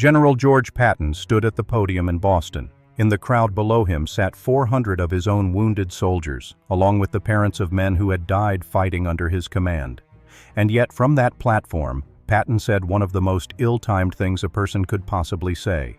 General George Patton stood at the podium in Boston. In the crowd below him sat 400 of his own wounded soldiers, along with the parents of men who had died fighting under his command. And yet from that platform, Patton said one of the most ill-timed things a person could possibly say.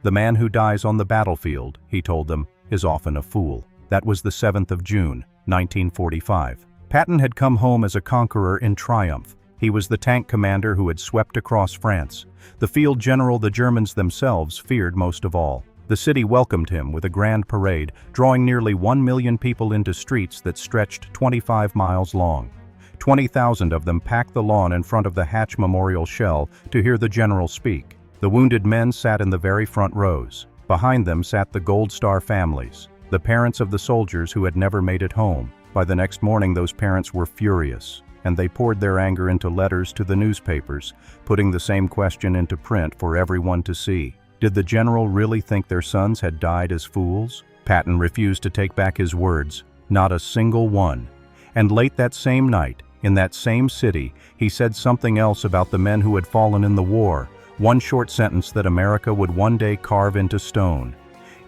"The man who dies on the battlefield," he told them, "is often a fool." That was the 7th of June, 1945. Patton had come home as a conqueror in triumph. He was the tank commander who had swept across France, the field general the Germans themselves feared most of all. The city welcomed him with a grand parade, drawing nearly 1 million people into streets that stretched 25 miles long. 20,000 of them packed the lawn in front of the Hatch Memorial Shell to hear the general speak. The wounded men sat in the very front rows. Behind them sat the Gold Star families, the parents of the soldiers who had never made it home. By the next morning, those parents were furious, and they poured their anger into letters to the newspapers, putting the same question into print for everyone to see. Did the general really think their sons had died as fools? Patton refused to take back his words, not a single one. And late that same night, in that same city, he said something else about the men who had fallen in the war, one short sentence that America would one day carve into stone.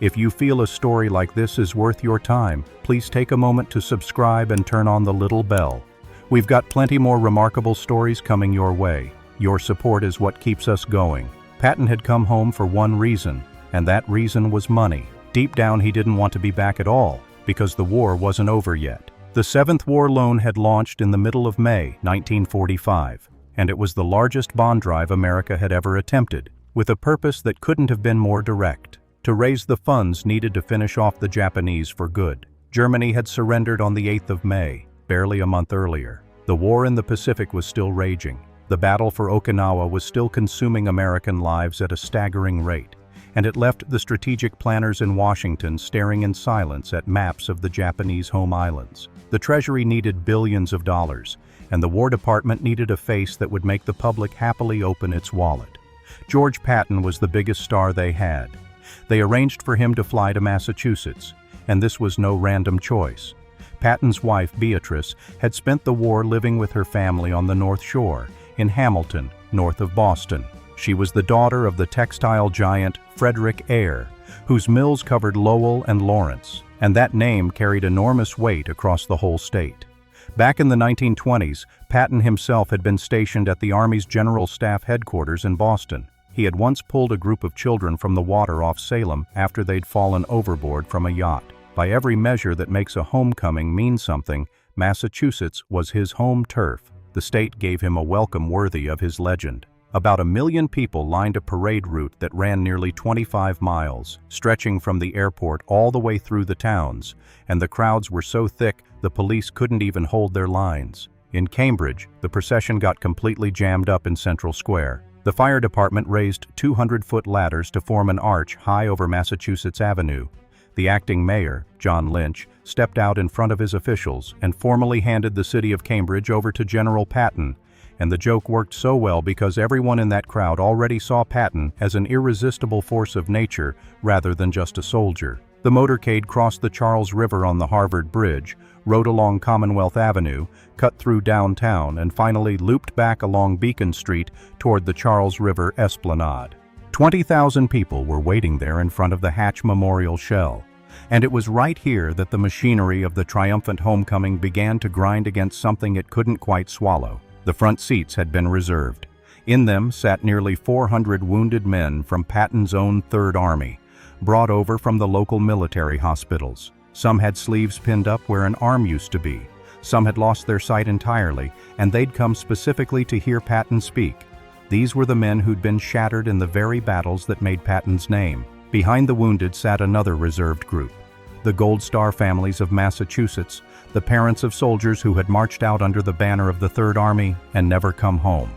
If you feel a story like this is worth your time, please take a moment to subscribe and turn on the little bell. We've got plenty more remarkable stories coming your way. Your support is what keeps us going. Patton had come home for one reason, and that reason was money. Deep down he didn't want to be back at all, because the war wasn't over yet. The 7th War Loan had launched in the middle of May 1945, and it was the largest bond drive America had ever attempted, with a purpose that couldn't have been more direct: to raise the funds needed to finish off the Japanese for good. Germany had surrendered on the 8th of May, barely a month earlier. The war in the Pacific was still raging. The battle for Okinawa was still consuming American lives at a staggering rate, and it left the strategic planners in Washington staring in silence at maps of the Japanese home islands. The Treasury needed billions of dollars, and the War Department needed a face that would make the public happily open its wallet. George Patton was the biggest star they had. They arranged for him to fly to Massachusetts, and this was no random choice. Patton's wife, Beatrice, had spent the war living with her family on the North Shore, in Hamilton, north of Boston. She was the daughter of the textile giant Frederick Eyre, whose mills covered Lowell and Lawrence, and that name carried enormous weight across the whole state. Back in the 1920s, Patton himself had been stationed at the Army's General Staff headquarters in Boston. He had once pulled a group of children from the water off Salem after they'd fallen overboard from a yacht. By every measure that makes a homecoming mean something, Massachusetts was his home turf. The state gave him a welcome worthy of his legend. About 1 million people lined a parade route that ran nearly 25 miles, stretching from the airport all the way through the towns, and the crowds were so thick the police couldn't even hold their lines. In Cambridge, the procession got completely jammed up in Central Square. The fire department raised 200-foot ladders to form an arch high over Massachusetts Avenue. The acting mayor, John Lynch, stepped out in front of his officials and formally handed the city of Cambridge over to General Patton, and the joke worked so well because everyone in that crowd already saw Patton as an irresistible force of nature rather than just a soldier. The motorcade crossed the Charles River on the Harvard Bridge, rode along Commonwealth Avenue, cut through downtown, and finally looped back along Beacon Street toward the Charles River Esplanade. 20,000 people were waiting there in front of the Hatch Memorial Shell, and it was right here that the machinery of the triumphant homecoming began to grind against something it couldn't quite swallow. The front seats had been reserved. In them sat nearly 400 wounded men from Patton's own Third Army, brought over from the local military hospitals. Some had sleeves pinned up where an arm used to be. Some had lost their sight entirely, and they'd come specifically to hear Patton speak. These were the men who'd been shattered in the very battles that made Patton's name. Behind the wounded sat another reserved group, the Gold Star families of Massachusetts, the parents of soldiers who had marched out under the banner of the Third Army and never come home.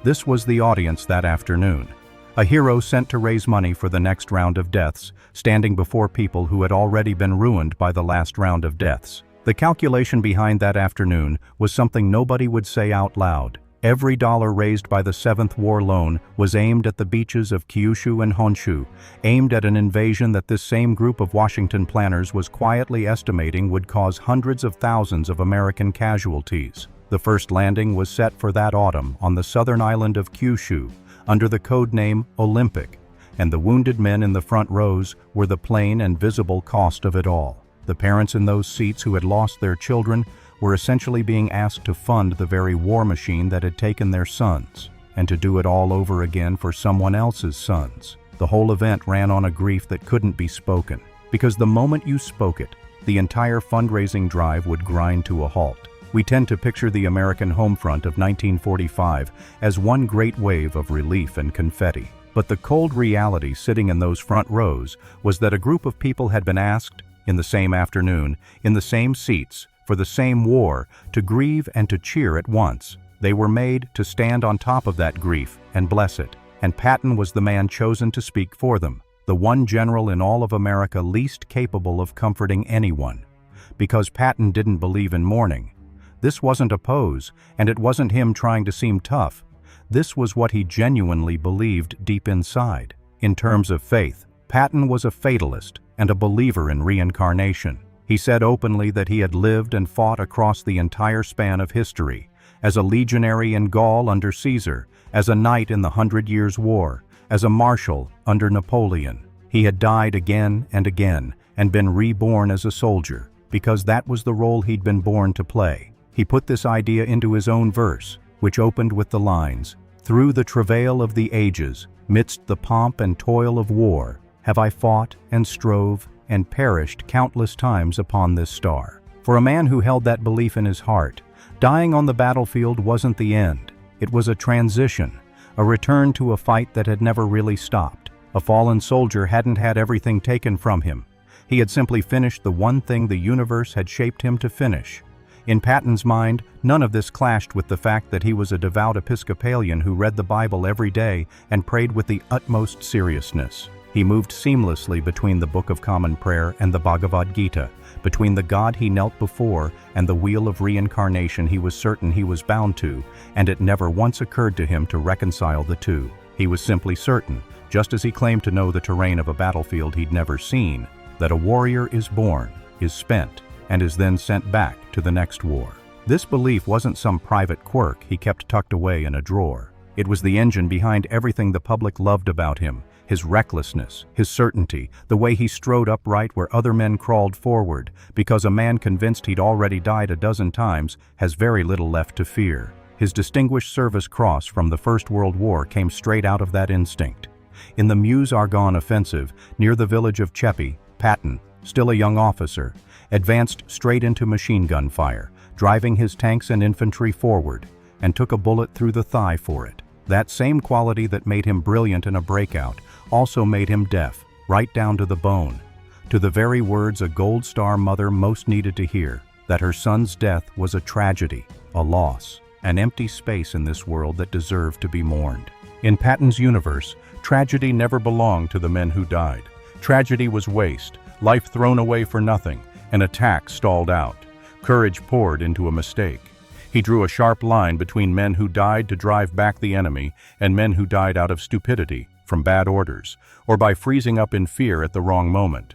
This was the audience that afternoon. A hero sent to raise money for the next round of deaths, standing before people who had already been ruined by the last round of deaths. The calculation behind that afternoon was something nobody would say out loud. Every dollar raised by the 7th War Loan was aimed at the beaches of Kyushu and Honshu, aimed at an invasion that this same group of Washington planners was quietly estimating would cause hundreds of thousands of American casualties. The first landing was set for that autumn on the southern island of Kyushu, under the code name Olympic, and the wounded men in the front rows were the plain and visible cost of it all. The parents in those seats who had lost their children were essentially being asked to fund the very war machine that had taken their sons, and to do it all over again for someone else's sons. The whole event ran on a grief that couldn't be spoken, because the moment you spoke it, the entire fundraising drive would grind to a halt. We tend to picture the American homefront of 1945 as one great wave of relief and confetti. But the cold reality sitting in those front rows was that a group of people had been asked, in the same afternoon, in the same seats, for the same war, to grieve and to cheer at once. They were made to stand on top of that grief and bless it. And Patton was the man chosen to speak for them, the one general in all of America least capable of comforting anyone. Because Patton didn't believe in mourning. This wasn't a pose, and it wasn't him trying to seem tough. This was what he genuinely believed deep inside. In terms of faith, Patton was a fatalist and a believer in reincarnation. He said openly that he had lived and fought across the entire span of history, as a legionary in Gaul under Caesar, as a knight in the 100 Years' War, as a marshal under Napoleon. He had died again and again and been reborn as a soldier, because that was the role he'd been born to play. He put this idea into his own verse, which opened with the lines, "Through the travail of the ages, midst the pomp and toil of war, have I fought and strove and perished countless times upon this star." For a man who held that belief in his heart, dying on the battlefield wasn't the end. It was a transition, a return to a fight that had never really stopped. A fallen soldier hadn't had everything taken from him. He had simply finished the one thing the universe had shaped him to finish. In Patton's mind, none of this clashed with the fact that he was a devout Episcopalian who read the Bible every day and prayed with the utmost seriousness. He moved seamlessly between the Book of Common Prayer and the Bhagavad Gita, between the God he knelt before and the wheel of reincarnation he was certain he was bound to, and it never once occurred to him to reconcile the two. He was simply certain, just as he claimed to know the terrain of a battlefield he'd never seen, that a warrior is born, is spent, and is then sent back to the next war. This belief wasn't some private quirk he kept tucked away in a drawer. It was the engine behind everything the public loved about him, his recklessness, his certainty, the way he strode upright where other men crawled forward, because a man convinced he'd already died a dozen times has very little left to fear. His Distinguished Service Cross from the First World War came straight out of that instinct. In the Meuse-Argonne offensive, near the village of Cheppy, Patton, still a young officer, advanced straight into machine gun fire, driving his tanks and infantry forward, and took a bullet through the thigh for it. That same quality that made him brilliant in a breakout also made him deaf, right down to the bone, to the very words a Gold Star mother most needed to hear, that her son's death was a tragedy, a loss, an empty space in this world that deserved to be mourned. In Patton's universe, tragedy never belonged to the men who died. Tragedy was waste, life thrown away for nothing, an attack stalled out, courage poured into a mistake. He drew a sharp line between men who died to drive back the enemy and men who died out of stupidity, from bad orders, or by freezing up in fear at the wrong moment.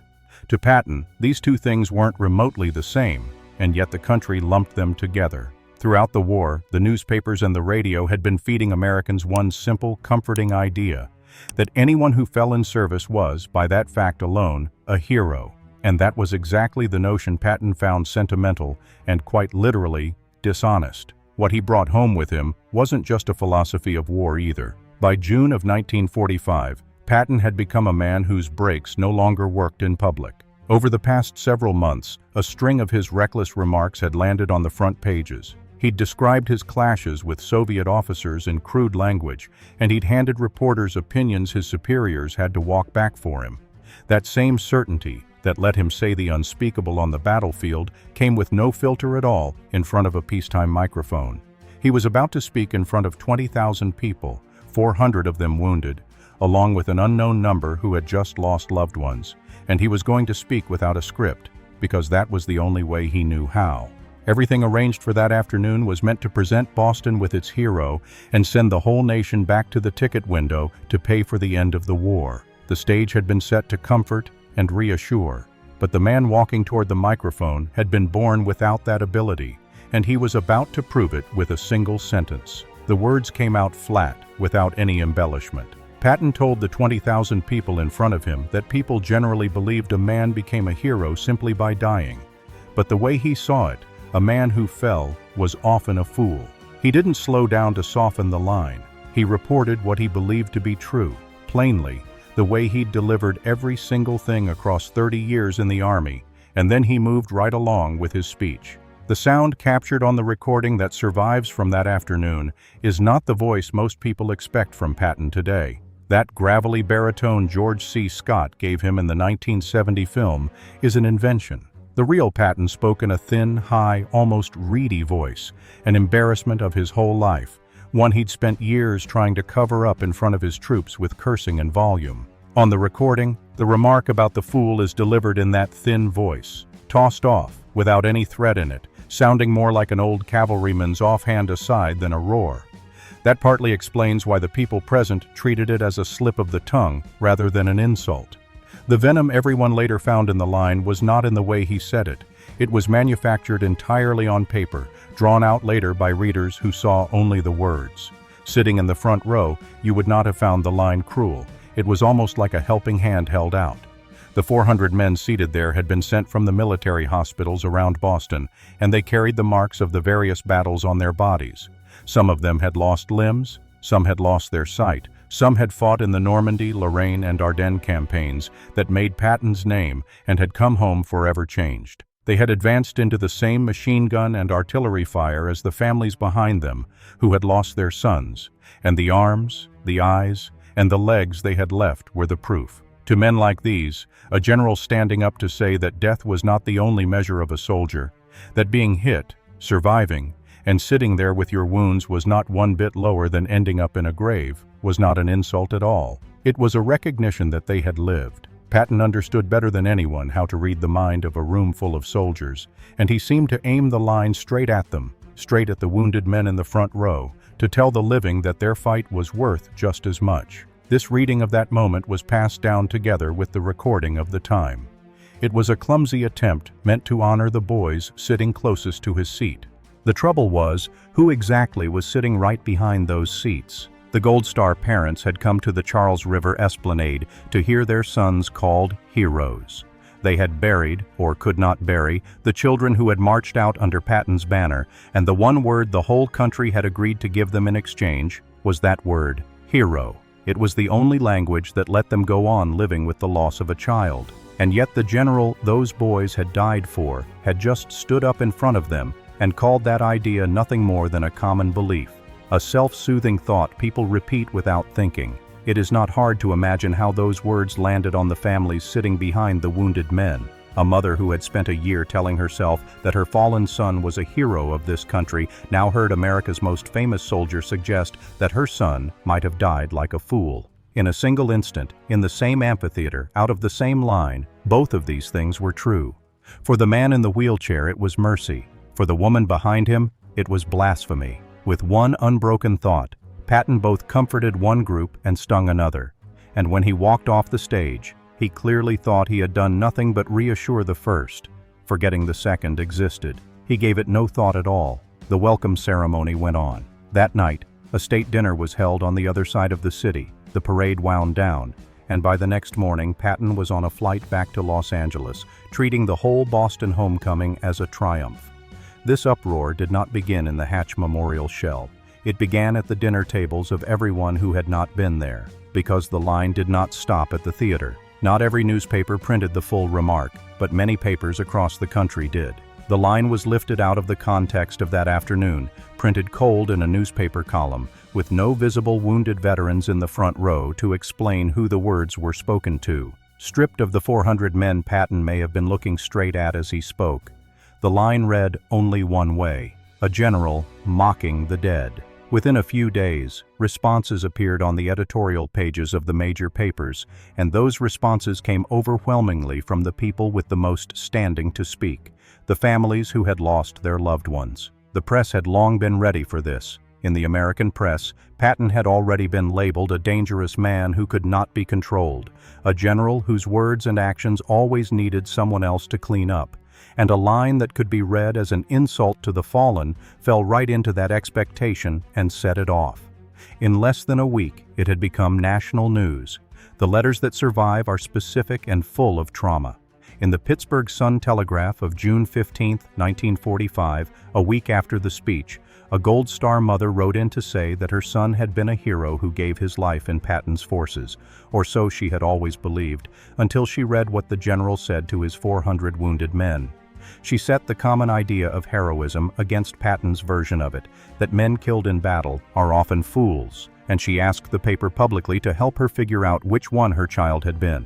To Patton, these two things weren't remotely the same, and yet the country lumped them together. Throughout the war, the newspapers and the radio had been feeding Americans one simple, comforting idea, that anyone who fell in service was, by that fact alone, a hero. And that was exactly the notion Patton found sentimental and, quite literally, dishonest. What he brought home with him wasn't just a philosophy of war either. By June of 1945, Patton had become a man whose brakes no longer worked in public. Over the past several months, a string of his reckless remarks had landed on the front pages. He'd described his clashes with Soviet officers in crude language, and he'd handed reporters opinions his superiors had to walk back for him. That same certainty that let him say the unspeakable on the battlefield came with no filter at all in front of a peacetime microphone. He was about to speak in front of 20,000 people, 400 of them wounded, along with an unknown number who had just lost loved ones, and he was going to speak without a script, because that was the only way he knew how. Everything arranged for that afternoon was meant to present Boston with its hero and send the whole nation back to the ticket window to pay for the end of the war. The stage had been set to comfort and reassure, but the man walking toward the microphone had been born without that ability, and he was about to prove it with a single sentence. The words came out flat, without any embellishment. Patton told the 20,000 people in front of him that people generally believed a man became a hero simply by dying. But the way he saw it, a man who fell was often a fool. He didn't slow down to soften the line. He reported what he believed to be true, plainly, the way he'd delivered every single thing across 30 years in the Army, and then he moved right along with his speech. The sound captured on the recording that survives from that afternoon is not the voice most people expect from Patton today. That gravelly baritone George C. Scott gave him in the 1970 film is an invention. The real Patton spoke in a thin, high, almost reedy voice, an embarrassment of his whole life, one he'd spent years trying to cover up in front of his troops with cursing and volume. On the recording, the remark about the fool is delivered in that thin voice, tossed off, without any threat in it, sounding more like an old cavalryman's offhand aside than a roar. That partly explains why the people present treated it as a slip of the tongue rather than an insult. The venom everyone later found in the line was not in the way he said it. It was manufactured entirely on paper, drawn out later by readers who saw only the words. Sitting in the front row, you would not have found the line cruel. It was almost like a helping hand held out. The 400 men seated there had been sent from the military hospitals around Boston, and they carried the marks of the various battles on their bodies. Some of them had lost limbs, some had lost their sight, some had fought in the Normandy, Lorraine, and Ardennes campaigns that made Patton's name and had come home forever changed. They had advanced into the same machine gun and artillery fire as the families behind them who had lost their sons, and the arms, the eyes, and the legs they had left were the proof. To men like these, a general standing up to say that death was not the only measure of a soldier, that being hit, surviving, and sitting there with your wounds was not one bit lower than ending up in a grave, was not an insult at all. It was a recognition that they had lived. Patton understood better than anyone how to read the mind of a room full of soldiers, and he seemed to aim the line straight at them, straight at the wounded men in the front row, to tell the living that their fight was worth just as much. This reading of that moment was passed down together with the recording of the time. It was a clumsy attempt meant to honor the boys sitting closest to his seat. The trouble was, who exactly was sitting right behind those seats? The Gold Star parents had come to the Charles River Esplanade to hear their sons called heroes. They had buried, or could not bury, the children who had marched out under Patton's banner, and the one word the whole country had agreed to give them in exchange was that word, hero. It was the only language that let them go on living with the loss of a child. And yet the general those boys had died for had just stood up in front of them and called that idea nothing more than a common belief, a self-soothing thought people repeat without thinking. It is not hard to imagine how those words landed on the families sitting behind the wounded men. A mother who had spent a year telling herself that her fallen son was a hero of this country now heard America's most famous soldier suggest that her son might have died like a fool. In a single instant, in the same amphitheater, out of the same line, both of these things were true. For the man in the wheelchair, it was mercy. For the woman behind him, it was blasphemy. With one unbroken thought, Patton both comforted one group and stung another. And when he walked off the stage, he clearly thought he had done nothing but reassure the first, forgetting the second existed. He gave it no thought at all. The welcome ceremony went on. That night, a state dinner was held on the other side of the city. The parade wound down, and by the next morning, Patton was on a flight back to Los Angeles, treating the whole Boston homecoming as a triumph. This uproar did not begin in the Hatch Memorial Shell. It began at the dinner tables of everyone who had not been there, because the line did not stop at the theater. Not every newspaper printed the full remark, but many papers across the country did. The line was lifted out of the context of that afternoon, printed cold in a newspaper column, with no visible wounded veterans in the front row to explain who the words were spoken to. Stripped of the 400 men Patton may have been looking straight at as he spoke, the line read only one way, a general mocking the dead. Within a few days, responses appeared on the editorial pages of the major papers, and those responses came overwhelmingly from the people with the most standing to speak, the families who had lost their loved ones. The press had long been ready for this. In the American press, Patton had already been labeled a dangerous man who could not be controlled, a general whose words and actions always needed someone else to clean up, and a line that could be read as an insult to the fallen fell right into that expectation and set it off. In less than a week, it had become national news. The letters that survive are specific and full of trauma. In the Pittsburgh Sun-Telegraph of June 15, 1945, a week after the speech, a Gold Star mother wrote in to say that her son had been a hero who gave his life in Patton's forces, or so she had always believed, until she read what the general said to his 400 wounded men. She set the common idea of heroism against Patton's version of it, that men killed in battle are often fools, and she asked the paper publicly to help her figure out which one her child had been.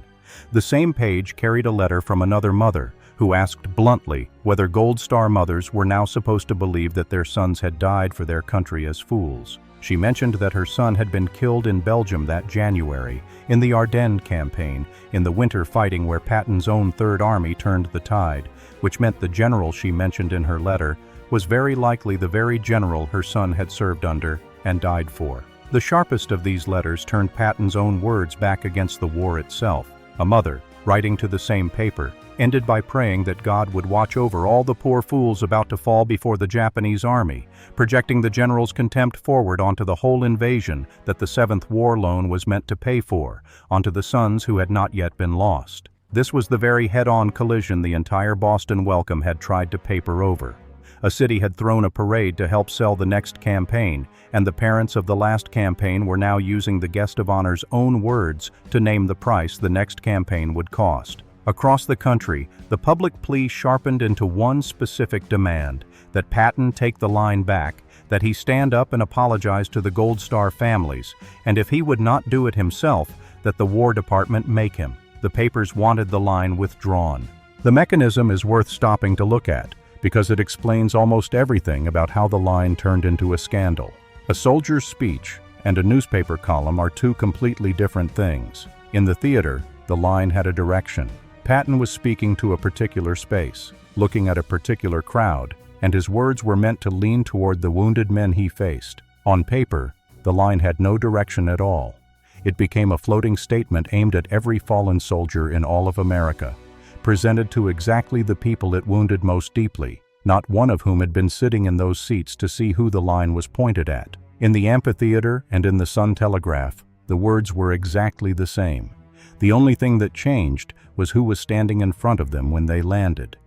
The same page carried a letter from another mother, who asked bluntly whether Gold Star mothers were now supposed to believe that their sons had died for their country as fools. She mentioned that her son had been killed in Belgium that January, in the Ardennes campaign, in the winter fighting where Patton's own Third Army turned the tide, which meant the general she mentioned in her letter was very likely the very general her son had served under and died for. The sharpest of these letters turned Patton's own words back against the war itself. A mother, writing to the same paper, ended by praying that God would watch over all the poor fools about to fall before the Japanese army, projecting the general's contempt forward onto the whole invasion that the 7th War Loan was meant to pay for, onto the sons who had not yet been lost. This was the very head-on collision the entire Boston welcome had tried to paper over. A city had thrown a parade to help sell the next campaign, and the parents of the last campaign were now using the guest of honor's own words to name the price the next campaign would cost. Across the country, the public plea sharpened into one specific demand: that Patton take the line back, that he stand up and apologize to the Gold Star families, and if he would not do it himself, that the War Department make him. The papers wanted the line withdrawn. The mechanism is worth stopping to look at, because it explains almost everything about how the line turned into a scandal. A soldier's speech and a newspaper column are two completely different things. In the theater, the line had a direction. Patton was speaking to a particular space, looking at a particular crowd, and his words were meant to lean toward the wounded men he faced. On paper, the line had no direction at all. It became a floating statement aimed at every fallen soldier in all of America, presented to exactly the people it wounded most deeply, not one of whom had been sitting in those seats to see who the line was pointed at. In the amphitheater and in the Sun-Telegraph, the words were exactly the same. The only thing that changed was who was standing in front of them when they landed.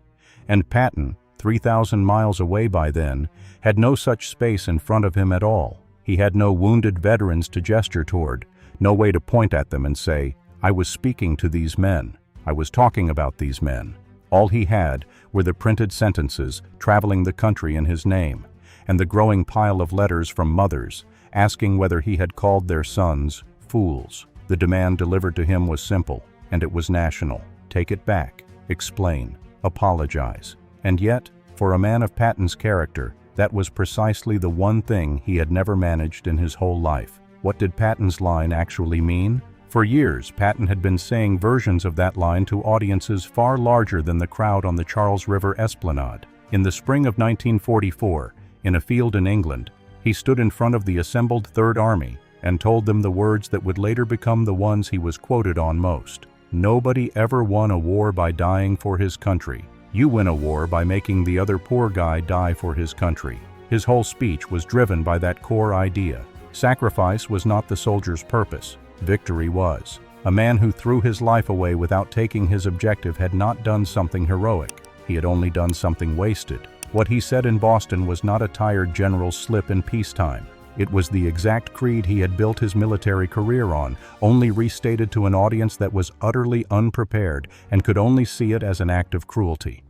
And Patton, 3,000 miles away by then, had no such space in front of him at all. He had no wounded veterans to gesture toward, no way to point at them and say, "I was speaking to these men. I was talking about these men." All he had were the printed sentences traveling the country in his name, and the growing pile of letters from mothers, asking whether he had called their sons fools. The demand delivered to him was simple, and it was national. Take it back, explain, apologize. And yet, for a man of Patton's character, that was precisely the one thing he had never managed in his whole life. What did Patton's line actually mean? For years, Patton had been saying versions of that line to audiences far larger than the crowd on the Charles River Esplanade. In the spring of 1944, in a field in England, he stood in front of the assembled Third Army and told them the words that would later become the ones he was quoted on most. "Nobody ever won a war by dying for his country. You win a war by making the other poor guy die for his country." His whole speech was driven by that core idea. Sacrifice was not the soldier's purpose. Victory was. A man who threw his life away without taking his objective had not done something heroic. He had only done something wasted. What he said in Boston was not a tired general's slip in peacetime. It was the exact creed he had built his military career on, only restated to an audience that was utterly unprepared and could only see it as an act of cruelty.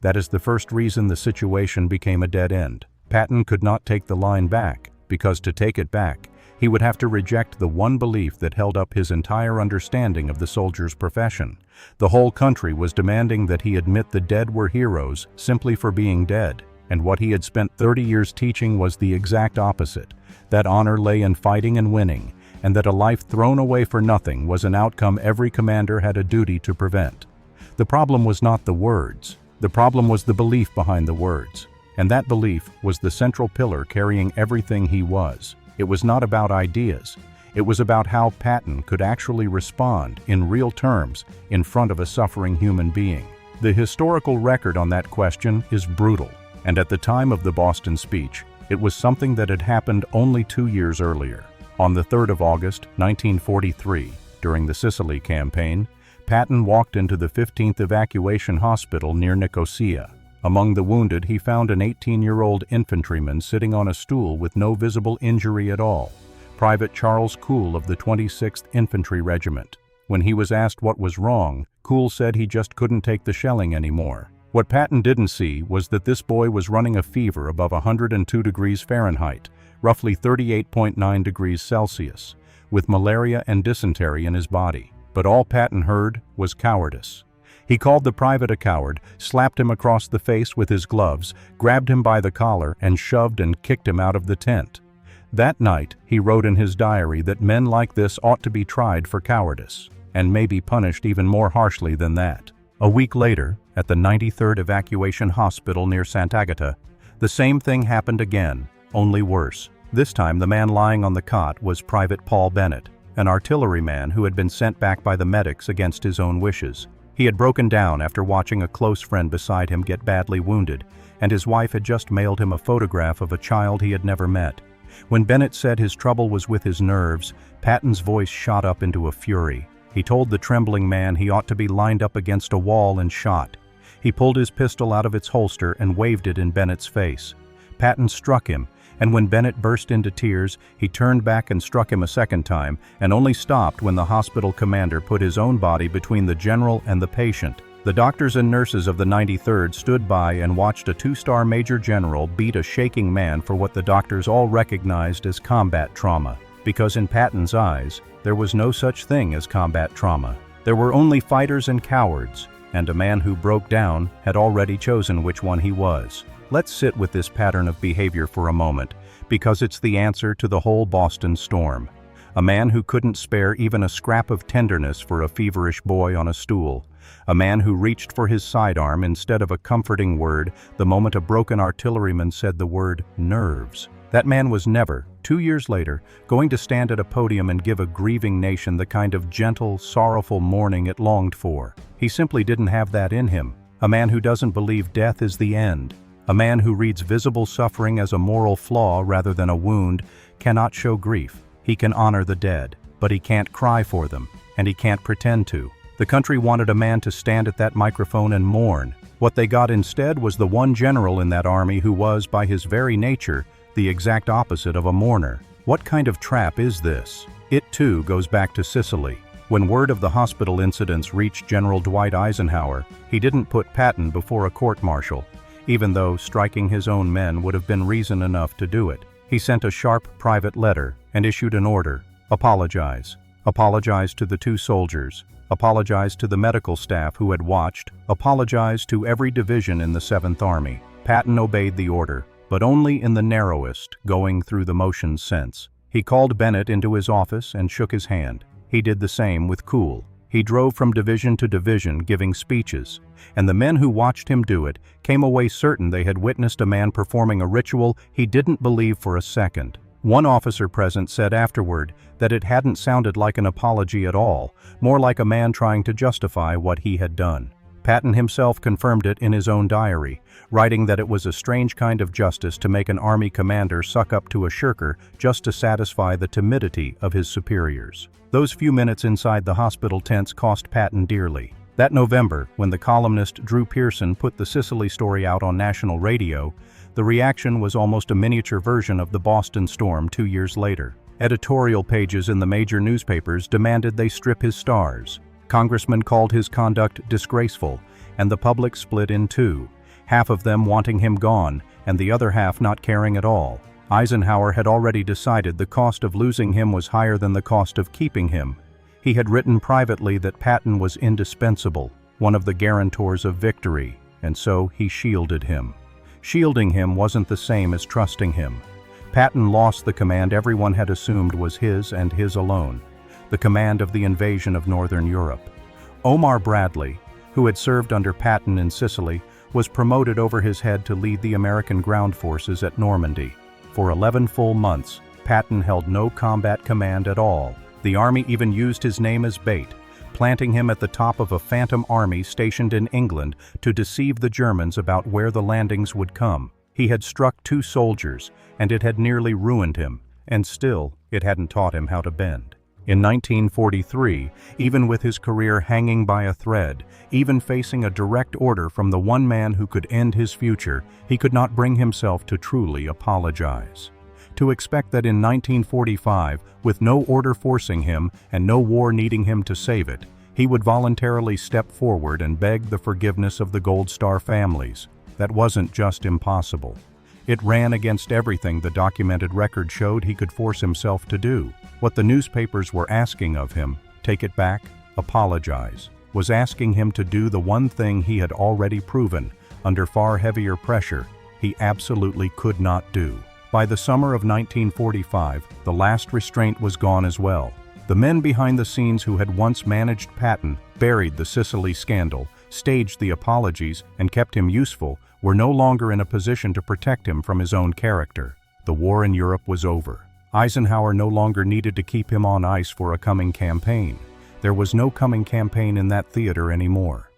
That is the first reason the situation became a dead end. Patton could not take the line back, because to take it back, he would have to reject the one belief that held up his entire understanding of the soldier's profession. The whole country was demanding that he admit the dead were heroes simply for being dead, and what he had spent 30 years teaching was the exact opposite, that honor lay in fighting and winning, and that a life thrown away for nothing was an outcome every commander had a duty to prevent. The problem was not the words. The problem was the belief behind the words, and that belief was the central pillar carrying everything he was. It was not about ideas. It was about how Patton could actually respond in real terms in front of a suffering human being. The historical record on that question is brutal, and at the time of the Boston speech, it was something that had happened only 2 years earlier. On the 3rd of August, 1943, during the Sicily campaign, Patton walked into the 15th Evacuation Hospital near Nicosia. Among the wounded, he found an 18-year-old infantryman sitting on a stool with no visible injury at all, Private Charles Cool of the 26th Infantry Regiment. When he was asked what was wrong, Cool said he just couldn't take the shelling anymore. What Patton didn't see was that this boy was running a fever above 102 degrees Fahrenheit, roughly 38.9 degrees Celsius, with malaria and dysentery in his body. But all Patton heard was cowardice. He called the private a coward, slapped him across the face with his gloves, grabbed him by the collar, and shoved and kicked him out of the tent. That night, he wrote in his diary that men like this ought to be tried for cowardice, and maybe punished even more harshly than that. A week later, at the 93rd Evacuation Hospital near Sant'Agata, the same thing happened again, only worse. This time the man lying on the cot was Private Paul Bennett, an artilleryman who had been sent back by the medics against his own wishes. He had broken down after watching a close friend beside him get badly wounded, and his wife had just mailed him a photograph of a child he had never met. When Bennett said his trouble was with his nerves, Patton's voice shot up into a fury. He told the trembling man he ought to be lined up against a wall and shot. He pulled his pistol out of its holster and waved it in Bennett's face. Patton struck him, and when Bennett burst into tears, he turned back and struck him a second time, and only stopped when the hospital commander put his own body between the general and the patient. The doctors and nurses of the 93rd stood by and watched a 2-star major general beat a shaking man for what the doctors all recognized as combat trauma. Because in Patton's eyes, there was no such thing as combat trauma. There were only fighters and cowards, and a man who broke down had already chosen which one he was. Let's sit with this pattern of behavior for a moment, because it's the answer to the whole Boston storm. A man who couldn't spare even a scrap of tenderness for a feverish boy on a stool. A man who reached for his sidearm instead of a comforting word the moment a broken artilleryman said the word nerves. That man was never, 2 years later, going to stand at a podium and give a grieving nation the kind of gentle, sorrowful mourning it longed for. He simply didn't have that in him. A man who doesn't believe death is the end. A man who reads visible suffering as a moral flaw rather than a wound cannot show grief. He can honor the dead, but he can't cry for them, and he can't pretend to. The country wanted a man to stand at that microphone and mourn. What they got instead was the one general in that army who was, by his very nature, the exact opposite of a mourner. What kind of trap is this? It too goes back to Sicily. When word of the hospital incidents reached General Dwight Eisenhower, he didn't put Patton before a court-martial, even though striking his own men would have been reason enough to do it. He sent a sharp private letter and issued an order. Apologize. Apologize to the 2 soldiers. Apologize to the medical staff who had watched. Apologize to every division in the 7th Army. Patton obeyed the order, but only in the narrowest, going through the motions sense. He called Bennett into his office and shook his hand. He did the same with Cool. He drove from division to division giving speeches, and the men who watched him do it came away certain they had witnessed a man performing a ritual he didn't believe for a second. One officer present said afterward that it hadn't sounded like an apology at all, more like a man trying to justify what he had done. Patton himself confirmed it in his own diary, writing that it was a strange kind of justice to make an army commander suck up to a shirker just to satisfy the timidity of his superiors. Those few minutes inside the hospital tents cost Patton dearly. That November, when the columnist Drew Pearson put the Sicily story out on national radio, the reaction was almost a miniature version of the Boston storm 2 years later. Editorial pages in the major newspapers demanded they strip his stars. Congressmen called his conduct disgraceful, and the public split in two, half of them wanting him gone, and the other half not caring at all. Eisenhower had already decided the cost of losing him was higher than the cost of keeping him. He had written privately that Patton was indispensable, one of the guarantors of victory, and so he shielded him. Shielding him wasn't the same as trusting him. Patton lost the command everyone had assumed was his and his alone, the command of the invasion of Northern Europe. Omar Bradley, who had served under Patton in Sicily, was promoted over his head to lead the American ground forces at Normandy. For 11 full months, Patton held no combat command at all. The army even used his name as bait, planting him at the top of a phantom army stationed in England to deceive the Germans about where the landings would come. He had struck 2 soldiers, and it had nearly ruined him, and still, it hadn't taught him how to bend. In 1943, even with his career hanging by a thread, even facing a direct order from the one man who could end his future, he could not bring himself to truly apologize. To expect that in 1945, with no order forcing him and no war needing him to save it, he would voluntarily step forward and beg the forgiveness of the Gold Star families. That wasn't just impossible. It ran against everything the documented record showed he could force himself to do. What the newspapers were asking of him, take it back, apologize, was asking him to do the one thing he had already proven, under far heavier pressure, he absolutely could not do. By the summer of 1945, the last restraint was gone as well. The men behind the scenes who had once managed Patton, buried the Sicily scandal, staged the apologies, and kept him useful, were no longer in a position to protect him from his own character. The war in Europe was over. Eisenhower no longer needed to keep him on ice for a coming campaign. There was no coming campaign in that theater anymore.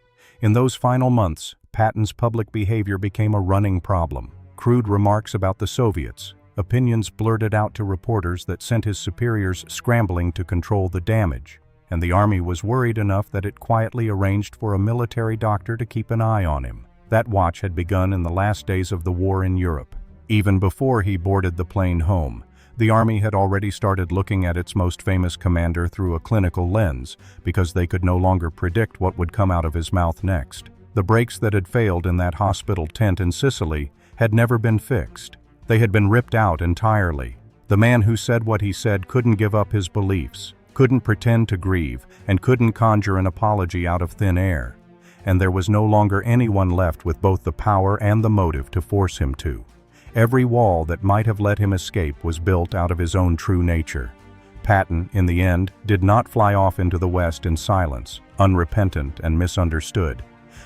In those final months, Patton's public behavior became a running problem. Crude remarks about the Soviets, opinions blurted out to reporters that sent his superiors scrambling to control the damage, and the army was worried enough that it quietly arranged for a military doctor to keep an eye on him. That watch had begun in the last days of the war in Europe. Even before he boarded the plane home, the army had already started looking at its most famous commander through a clinical lens, because they could no longer predict what would come out of his mouth next. The brakes that had failed in that hospital tent in Sicily had never been fixed. They had been ripped out entirely. The man who said what he said couldn't give up his beliefs, couldn't pretend to grieve, and couldn't conjure an apology out of thin air. And there was no longer anyone left with both the power and the motive to force him to. Every wall that might have let him escape was built out of his own true nature. Patton, in the end, did not fly off into the West in silence, unrepentant and misunderstood,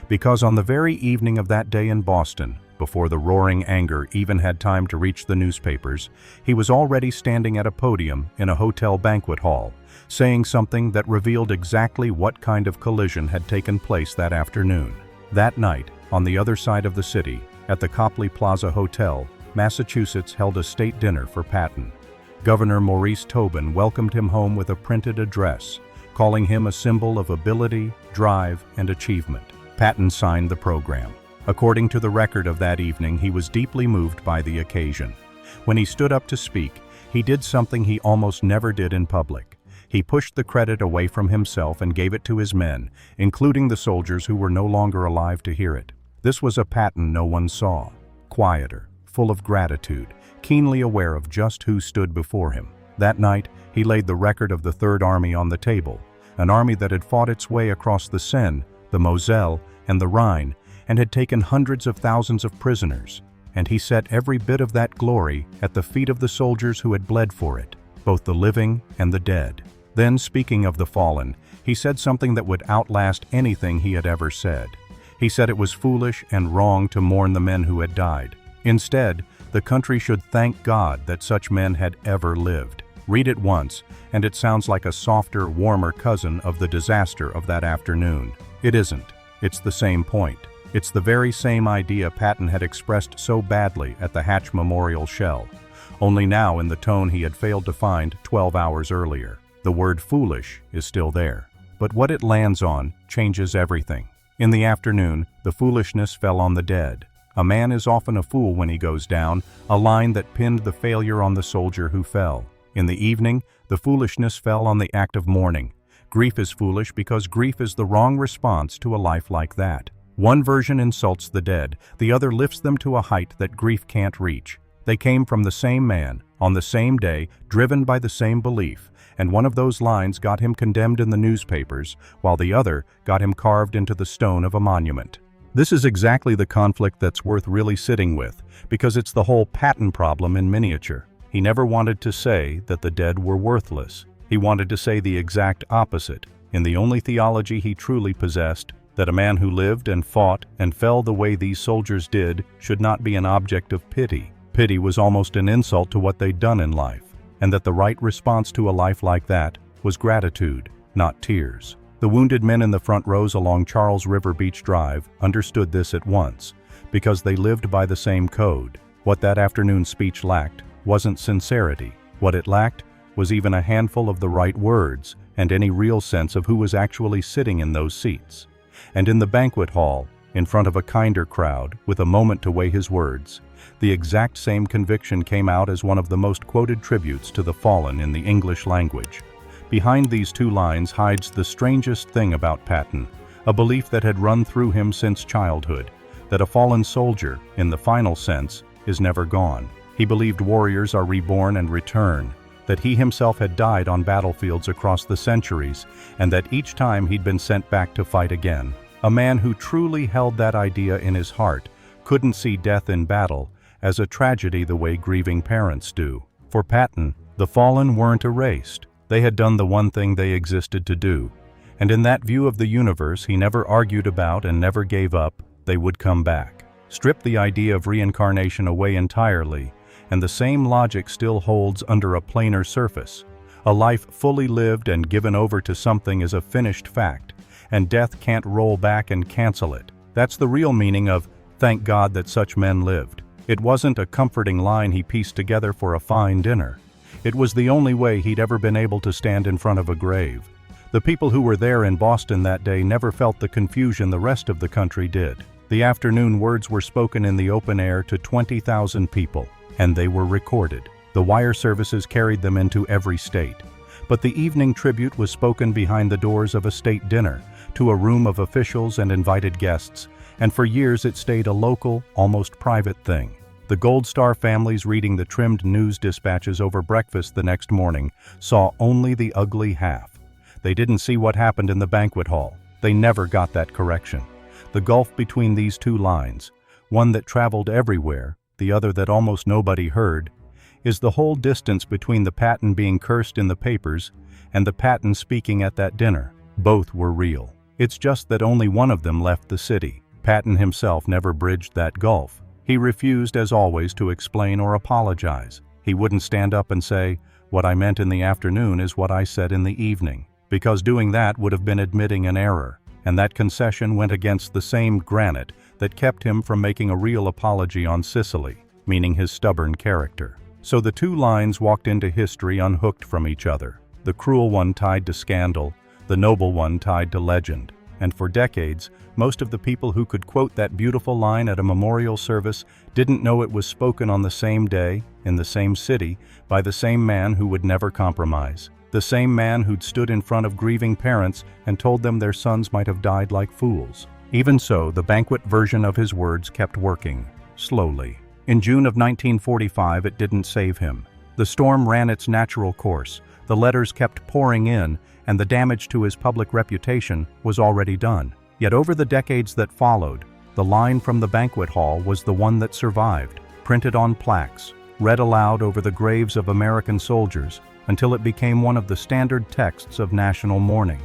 because on the very evening of that day in Boston, before the roaring anger even had time to reach the newspapers, he was already standing at a podium in a hotel banquet hall, saying something that revealed exactly what kind of collision had taken place that afternoon. That night, on the other side of the city, at the Copley Plaza Hotel, Massachusetts held a state dinner for Patton. Governor Maurice Tobin welcomed him home with a printed address, calling him a symbol of ability, drive, and achievement. Patton signed the program. According to the record of that evening, he was deeply moved by the occasion. When he stood up to speak, he did something he almost never did in public. He pushed the credit away from himself and gave it to his men, including the soldiers who were no longer alive to hear it. This was a Patton no one saw, quieter, full of gratitude, keenly aware of just who stood before him. That night, he laid the record of the Third Army on the table, an army that had fought its way across the Seine, the Moselle, and the Rhine, and had taken hundreds of thousands of prisoners, and he set every bit of that glory at the feet of the soldiers who had bled for it, both the living and the dead. Then, speaking of the fallen, he said something that would outlast anything he had ever said. He said it was foolish and wrong to mourn the men who had died. Instead, the country should thank God that such men had ever lived. Read it once, and it sounds like a softer, warmer cousin of the disaster of that afternoon. It isn't. It's the same point. It's the very same idea Patton had expressed so badly at the Hatch Memorial Shell, only now in the tone he had failed to find 12 hours earlier. The word foolish is still there, but what it lands on changes everything. In the afternoon, the foolishness fell on the dead. A man is often a fool when he goes down, a line that pinned the failure on the soldier who fell. In the evening, the foolishness fell on the act of mourning. Grief is foolish because grief is the wrong response to a life like that. One version insults the dead, the other lifts them to a height that grief can't reach. They came from the same man, on the same day, driven by the same belief, and one of those lines got him condemned in the newspapers, while the other got him carved into the stone of a monument. This is exactly the conflict that's worth really sitting with, because it's the whole Patton problem in miniature. He never wanted to say that the dead were worthless. He wanted to say the exact opposite, in the only theology he truly possessed, that a man who lived and fought and fell the way these soldiers did should not be an object of pity. Pity was almost an insult to what they'd done in life, and that the right response to a life like that was gratitude, not tears. The wounded men in the front rows along Charles River Beach Drive understood this at once, because they lived by the same code. What that afternoon's speech lacked wasn't sincerity. What it lacked was even a handful of the right words and any real sense of who was actually sitting in those seats. And in the banquet hall, in front of a kinder crowd, with a moment to weigh his words, the exact same conviction came out as one of the most quoted tributes to the fallen in the English language. Behind these two lines hides the strangest thing about Patton, a belief that had run through him since childhood, that a fallen soldier, in the final sense, is never gone. He believed warriors are reborn and return, that he himself had died on battlefields across the centuries, and that each time he'd been sent back to fight again. A man who truly held that idea in his heart couldn't see death in battle as a tragedy the way grieving parents do. For Patton, the fallen weren't erased. They had done the one thing they existed to do. And in that view of the universe he never argued about and never gave up, they would come back. Strip the idea of reincarnation away entirely, and the same logic still holds under a plainer surface. A life fully lived and given over to something is a finished fact, and death can't roll back and cancel it. That's the real meaning of, "Thank God that such men lived." It wasn't a comforting line he pieced together for a fine dinner. It was the only way he'd ever been able to stand in front of a grave. The people who were there in Boston that day never felt the confusion the rest of the country did. The afternoon words were spoken in the open air to 20,000 people, and they were recorded. The wire services carried them into every state. But the evening tribute was spoken behind the doors of a state dinner, to a room of officials and invited guests, and for years it stayed a local, almost private thing. The Gold Star families reading the trimmed news dispatches over breakfast the next morning saw only the ugly half. They didn't see what happened in the banquet hall. They never got that correction. The gulf between these two lines, one that traveled everywhere, the other that almost nobody heard, is the whole distance between the Patton being cursed in the papers and the Patton speaking at that dinner. Both were real. It's just that only one of them left the city. Patton himself never bridged that gulf. He refused, as always, to explain or apologize. He wouldn't stand up and say, "What I meant in the afternoon is what I said in the evening," because doing that would have been admitting an error, and that concession went against the same granite that kept him from making a real apology on Sicily, meaning his stubborn character. So the two lines walked into history unhooked from each other, the cruel one tied to scandal, the noble one tied to legend. And for decades, most of the people who could quote that beautiful line at a memorial service didn't know it was spoken on the same day, in the same city, by the same man who would never compromise. The same man who'd stood in front of grieving parents and told them their sons might have died like fools. Even so, the banquet version of his words kept working, slowly. In June of 1945, it didn't save him. The storm ran its natural course, the letters kept pouring in, and the damage to his public reputation was already done. Yet over the decades that followed, the line from the banquet hall was the one that survived, printed on plaques, read aloud over the graves of American soldiers, until it became one of the standard texts of national mourning.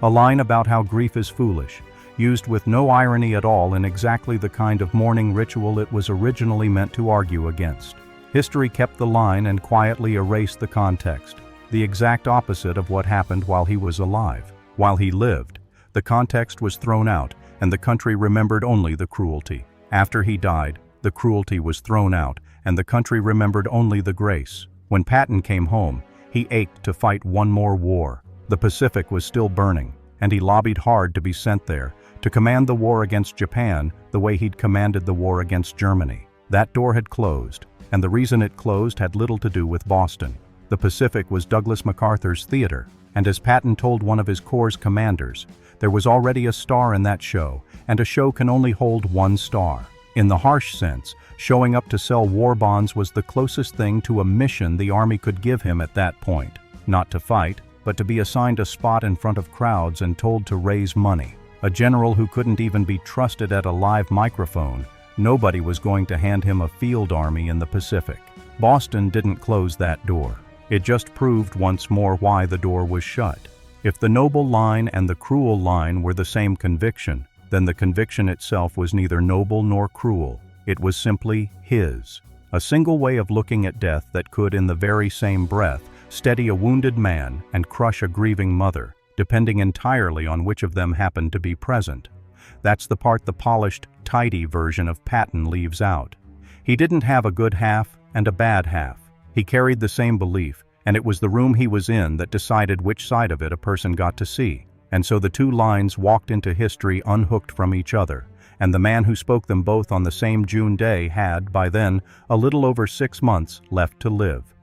A line about how grief is foolish, used with no irony at all in exactly the kind of mourning ritual it was originally meant to argue against. History kept the line and quietly erased the context, the exact opposite of what happened while he was alive. While he lived, the context was thrown out, and the country remembered only the cruelty. After he died, the cruelty was thrown out, and the country remembered only the grace. When Patton came home, he ached to fight one more war. The Pacific was still burning, and he lobbied hard to be sent there, to command the war against Japan the way he'd commanded the war against Germany. That door had closed, and the reason it closed had little to do with Boston. The Pacific was Douglas MacArthur's theater, and as Patton told one of his Corps' commanders, there was already a star in that show, and a show can only hold one star. In the harsh sense, showing up to sell war bonds was the closest thing to a mission the Army could give him at that point. Not to fight, but to be assigned a spot in front of crowds and told to raise money. A general who couldn't even be trusted at a live microphone, nobody was going to hand him a field army in the Pacific. Boston didn't close that door. It just proved once more why the door was shut. If the noble line and the cruel line were the same conviction, then the conviction itself was neither noble nor cruel. It was simply his. A single way of looking at death that could, in the very same breath, steady a wounded man and crush a grieving mother, depending entirely on which of them happened to be present. That's the part the polished, tidy version of Patton leaves out. He didn't have a good half and a bad half. He carried the same belief, and it was the room he was in that decided which side of it a person got to see. And so the two lines walked into history unhooked from each other, and the man who spoke them both on the same June day had, by then, a little over 6 months left to live.